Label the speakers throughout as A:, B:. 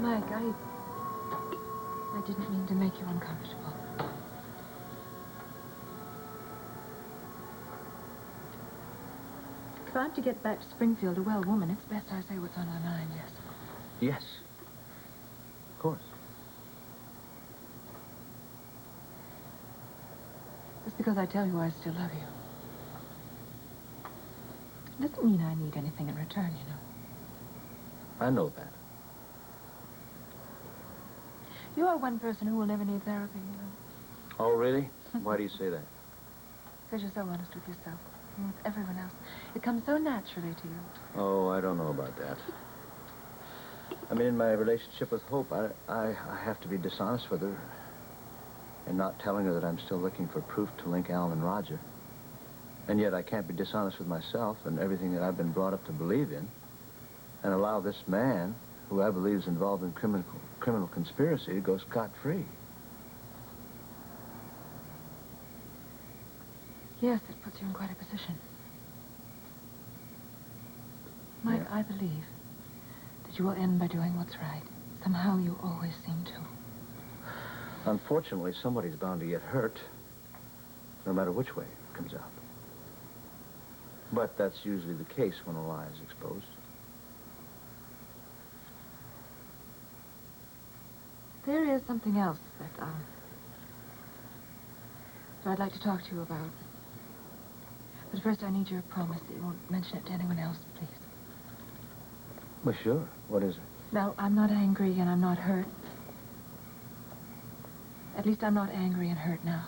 A: Mike, I didn't mean to make you uncomfortable. If I'm to get back to Springfield a well woman, it's best I say what's on my mind, yes.
B: Yes. Of course.
A: Just because I tell you I still love you. It doesn't mean I need anything in return, you know.
B: I know that.
A: You are one person who will never need therapy, you know.
B: Oh, really? Why do you say that?
A: Because you're so honest with yourself and with everyone else. It comes so naturally to you.
B: Oh, I don't know about that. I mean, in my relationship with Hope, I have to be dishonest with her and not telling her that I'm still looking for proof to link Alan and Roger. And yet I can't be dishonest with myself and everything that I've been brought up to believe in and allow this man, who I believe is involved in criminal conspiracy, to go scot-free.
A: Yes, it puts you in quite a position. Mike,
B: Yeah.
A: I believe that you will end by doing what's right. Somehow you always seem to.
B: Unfortunately, somebody's bound to get hurt, no matter which way it comes out. But that's usually the case when a lie is exposed.
A: There is something else that I'd like to talk to you about. But first, I need your promise that you won't mention it to anyone else, please.
B: Well, sure. What is it?
A: Now, I'm not angry and I'm not hurt. At least I'm not angry and hurt now.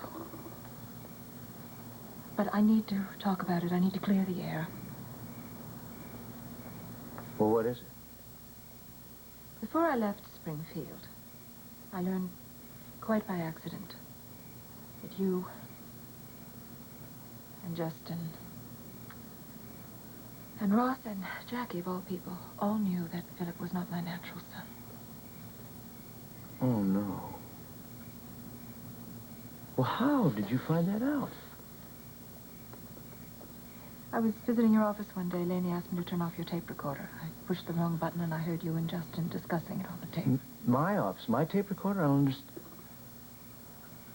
A: But I need to talk about it. I need to clear the air.
B: Well, what is it?
A: Before I left Springfield, I learned, quite by accident, that you and Justin and Ross and Jackie, of all people, all knew that Philip was not my natural son.
B: Oh, no. Well, how did you find that out?
A: I was visiting your office one day. Laney asked me to turn off your tape recorder. I pushed the wrong button and I heard you and Justin discussing it on the tape.
B: My office, my tape recorder? I don't understand.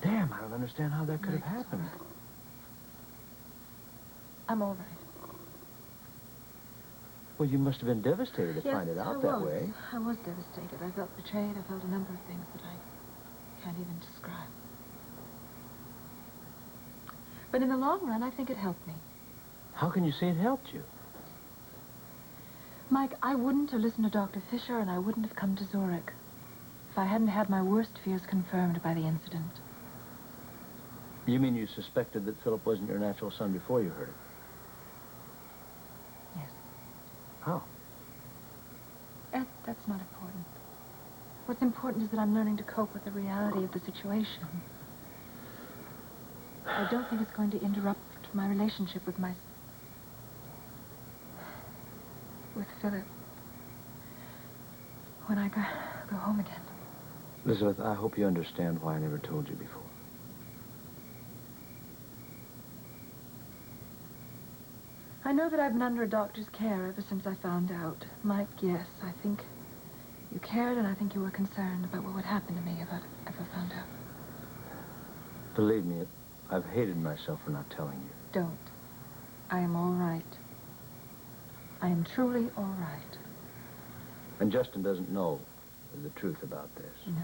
B: Damn, I don't understand how that could have happened.
A: I'm all right.
B: Well, you must have been devastated to find it out that way.
A: I was devastated. I felt betrayed. I felt a number of things that I can't even describe. But in the long run, I think it helped me.
B: How can you say it helped you?
A: Mike, I wouldn't have listened to Dr. Fisher, and I wouldn't have come to Zurich if I hadn't had my worst fears confirmed by the incident.
B: You mean you suspected that Philip wasn't your natural son before you heard it?
A: Yes.
B: How?
A: That's not important. What's important is that I'm learning to cope with the reality of the situation. I don't think it's going to interrupt my relationship with Philip when I go home again.
B: Elizabeth, I hope you understand why I never told you before.
A: I know that I've been under a doctor's care ever since I found out. Mike, yes, I think you cared and I think you were concerned about what would happen to me if I ever found out.
B: Believe me, I've hated myself for not telling you.
A: Don't. I am all right. I am truly all right.
B: And Justin doesn't know the truth about this.
A: No.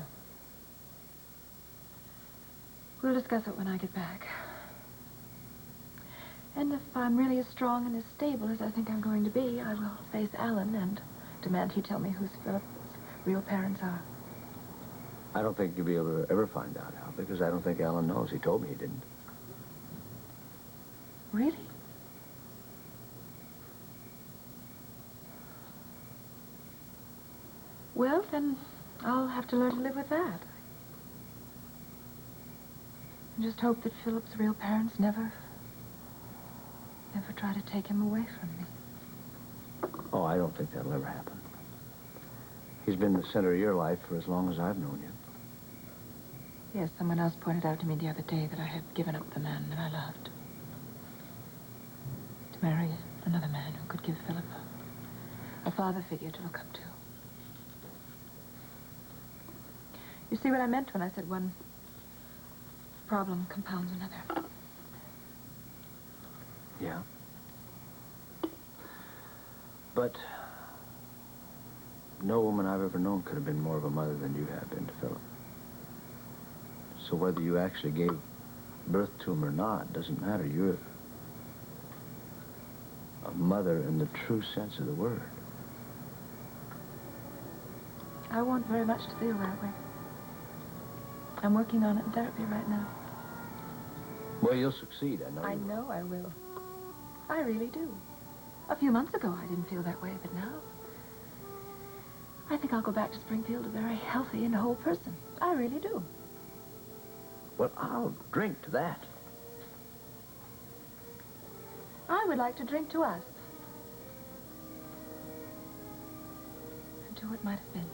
A: We'll discuss it when I get back. And if I'm really as strong and as stable as I think I'm going to be, I will face Alan and demand he tell me who Philip's real parents are.
B: I don't think you'll be able to ever find out, Al, because I don't think Alan knows. He told me he didn't.
A: Really? Well, then I'll have to learn to live with that. And just hope that Philip's real parents never try to take him away from me.
B: Oh, I don't think that'll ever happen. He's been the center of your life for as long as I've known you.
A: Yes, someone else pointed out to me the other day that I had given up the man that I loved. To marry another man who could give Philip a father figure to look up to. You see what I meant when I said one problem compounds another?
B: Yeah. But no woman I've ever known could have been more of a mother than you have been to Philip. So whether you actually gave birth to him or not doesn't matter. You're a mother in the true sense of the word.
A: I want very much to feel that way. I'm working on it in therapy right now.
B: Well, you'll succeed, I know you will.
A: I know I will. I really do. A few months ago, I didn't feel that way, but now I think I'll go back to Springfield a very healthy and whole person. I really do.
B: Well, I'll drink to that.
A: I would like to drink to us. And to what might have been.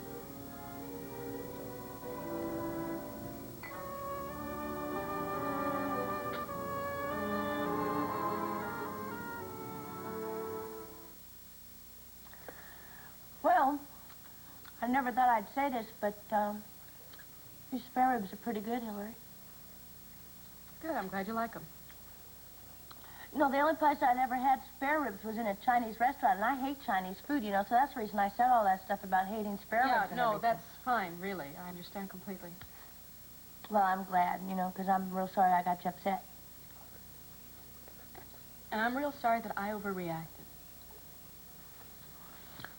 C: Well, I never thought I'd say this, but your spare ribs are pretty good, Hillary.
D: Good, I'm glad you like them.
C: You know, the only place I'd ever had spare ribs was in a Chinese restaurant, and I hate Chinese food, you know, so that's the reason I said all that stuff about hating spare ribs and
D: no,
C: everything.
D: that's fine, really. I understand completely.
C: Well, I'm glad, you know, because I'm real sorry I got you upset.
D: And I'm real sorry that I overreacted.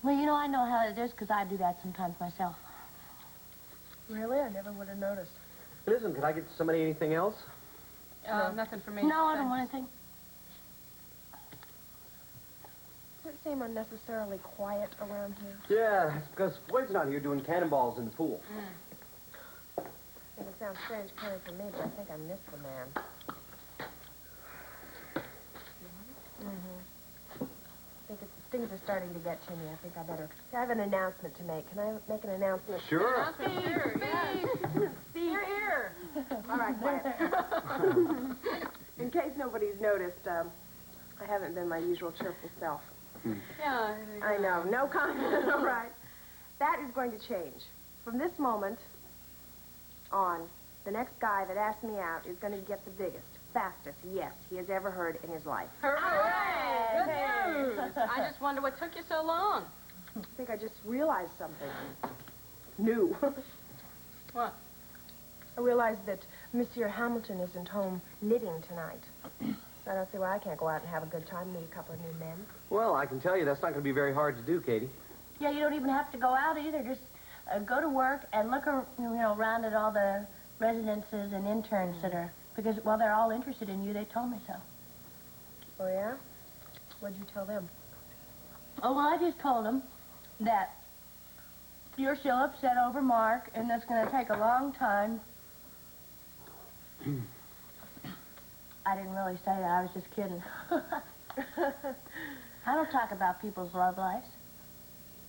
C: Well, you know, I know how it is, because I do that sometimes myself.
E: Really? I never would have noticed.
F: Listen, could I get somebody anything else?
D: Nothing for me.
C: No, I don't
D: Thanks.
C: want anything.
E: Does it seem unnecessarily quiet around here?
F: Yeah, it's because Floyd's not here doing cannonballs in the pool.
E: I think it sounds strange coming from me, but I think I missed the man. I think things are starting to get to me. I think I better... I have an announcement to make. Can I make an announcement?
F: Sure.
D: Sure, yeah.
E: You're here. All right, quiet. In case nobody's noticed, I haven't been my usual cheerful self.
D: Yeah.
E: I know. No comment. All right. That is going to change. From this moment on, the next guy that asks me out is going to get the biggest, fastest yes he has ever heard in his life.
D: Hooray! Good news. I just wonder what took you so long.
E: I think I just realized something new.
D: What?
E: I realized that Monsieur Hamilton isn't home knitting tonight. I don't see why I can't go out and have a good time and meet a couple of new men.
F: Well, I can tell you that's not going to be very hard to do, Katie.
C: Yeah, you don't even have to go out either. Just go to work and look around at all the residences and interns that are... Because, well, they're all interested in you. They told me so.
E: Oh, yeah? What'd you tell them?
C: Oh, well, I just told them that you're still upset over Mark, and that's going to take a long time. I didn't really say that. I was just kidding. I don't talk about people's love lives.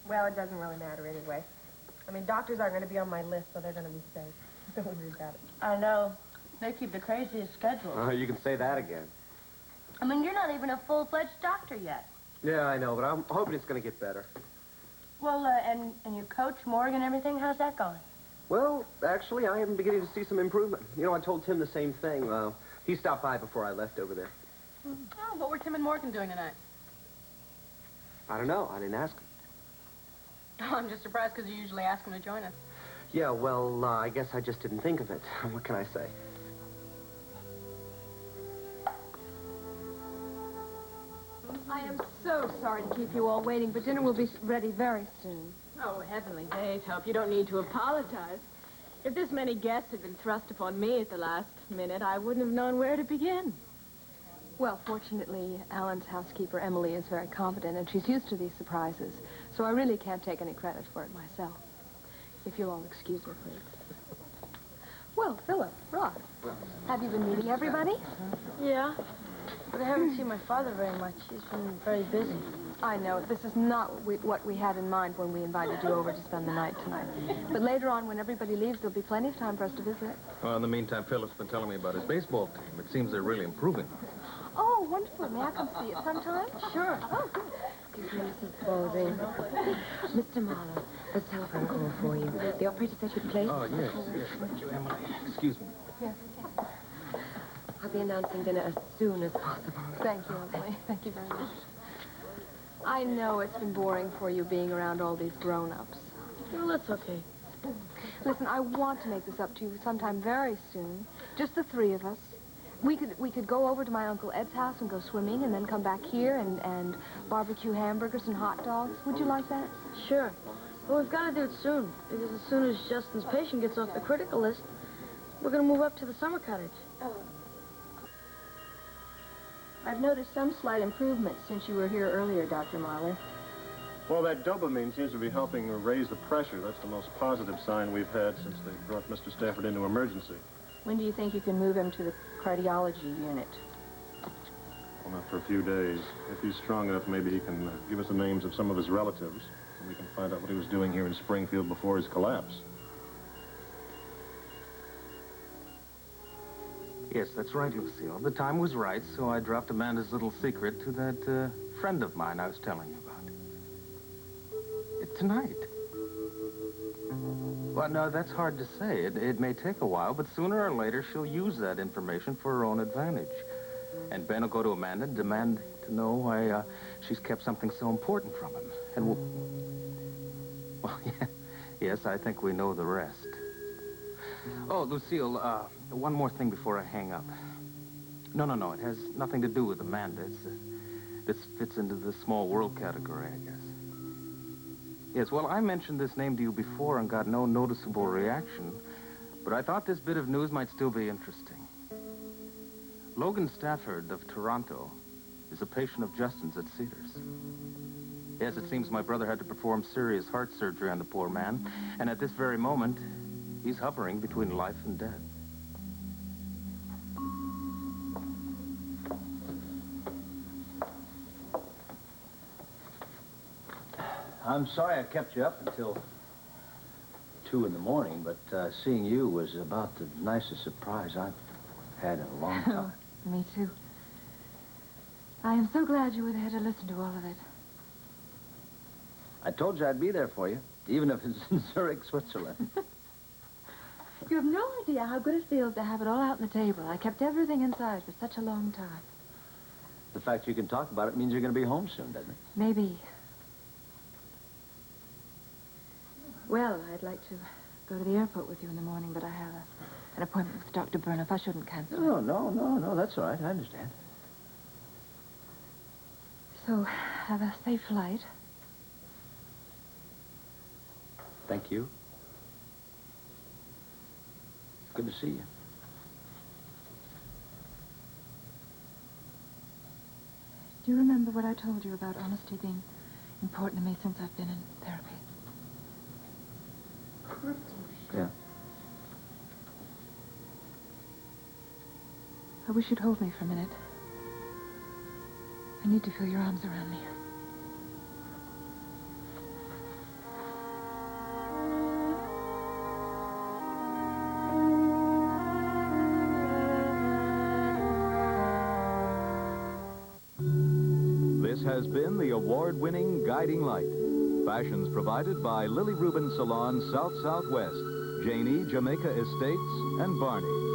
E: Well, it doesn't really matter anyway. I mean, doctors aren't going to be on my list, so they're going to be safe. Don't worry about it.
C: I know. They keep the craziest schedules.
F: You can say that again.
C: I mean, you're not even a full-fledged doctor yet.
F: Yeah, I know, but I'm hoping it's going to get better.
C: Well, and you coach Morgan and everything? How's that going?
F: Well, actually, I am beginning to see some improvement. You know, I told Tim the same thing. He stopped by before I left over there.
D: Oh, what were Tim and Morgan doing tonight?
F: I don't know. I didn't ask him.
D: Oh, I'm just surprised because you usually ask them to join us.
F: Yeah, well, I guess I just didn't think of it. What can I say?
G: I am so sorry to keep you all waiting, but dinner will be ready very soon.
H: Oh, heavenly days, Hope. You don't need to apologize. If this many guests had been thrust upon me at the last minute, I wouldn't have known where to begin.
G: Well, fortunately, Alan's housekeeper, Emily, is very competent, and she's used to these surprises, so I really can't take any credit for it myself. If you'll all excuse her, please. Well, Philip, Ross, have you been meeting everybody?
C: Yeah, but I haven't seen my father very much. He's been very busy.
G: I know. This is not what we had in mind when we invited you over to spend the night tonight. But later on, when everybody leaves, there'll be plenty of time for us to visit.
I: Well, in the meantime, Philip's been telling me about his baseball team. It seems they're really improving.
G: Oh, wonderful. May I come see it sometime?
C: Sure.
G: Oh, good. Excuse me, Mrs. Baldwin. Mr. Marlowe,
E: There's a telephone call for you. The operator said you'd place.
I: Oh, yes. Thank you, Emily. Excuse me.
G: Yes.
E: I'll be announcing dinner as soon as possible.
G: Thank you, Emily. Thank you very much. I know it's been boring for you being around all these grown-ups.
D: Well, that's okay.
G: Listen, I want to make this up to you sometime very soon. Just the three of us. We could go over to my Uncle Ed's house and go swimming and then come back here and barbecue hamburgers and hot dogs. Would you like that?
D: Sure. But we've got to do it soon, because as soon as Justin's patient gets off the critical list, we're going to move up to the summer cottage.
H: I've noticed some slight improvement since you were here earlier, Dr. Marler.
J: Well, that dopamine seems to be helping raise the pressure. That's the most positive sign we've had since they brought Mr. Stafford into emergency.
H: When do you think you can move him to the cardiology unit?
J: Well, not for a few days. If he's strong enough, maybe he can give us the names of some of his relatives, and we can find out what he was doing here in Springfield before his collapse.
I: Yes, that's right, Lucille. The time was right, so I dropped Amanda's little secret to that friend of mine I was telling you about. Tonight. Well, no, that's hard to say. It may take a while, but sooner or later she'll use that information for her own advantage. And Ben will go to Amanda and demand to know why she's kept something so important from him. And well, yeah, yes, I think we know the rest. Oh, Lucille, one more thing before I hang up. No, it has nothing to do with Amanda. This fits into the small world category, I guess. Yes, well, I mentioned this name to you before and got no noticeable reaction, but I thought this bit of news might still be interesting. Logan Stafford of Toronto is a patient of Justin's at Cedars. Yes, it seems my brother had to perform serious heart surgery on the poor man, and at this very moment, he's hovering between life and death.
B: I'm sorry I kept you up until 2 in the morning, but seeing you was about the nicest surprise I've had in a long time.
A: Me too. I am so glad you were there to listen to all of it.
B: I told you I'd be there for you, even if it's in Zurich, Switzerland.
A: You have no idea how good it feels to have it all out on the table. I kept everything inside for such a long time.
B: The fact you can talk about it means you're going to be home soon, doesn't it?
A: Maybe. Well, I'd like to go to the airport with you in the morning, but I have an appointment with Dr. Burnoff. I shouldn't cancel it.
B: No, that's all right. I understand.
A: So, have a safe flight.
B: Thank you. Good to see you.
A: Do you remember what I told you about honesty being important to me since I've been in therapy?
B: Yeah.
A: I wish you'd hold me for a minute. I need to feel your arms around me.
K: This has been the award-winning Guiding Light. Fashions provided by Lily Rubin Salon South Southwest, Janie, Jamaica Estates, and Barney.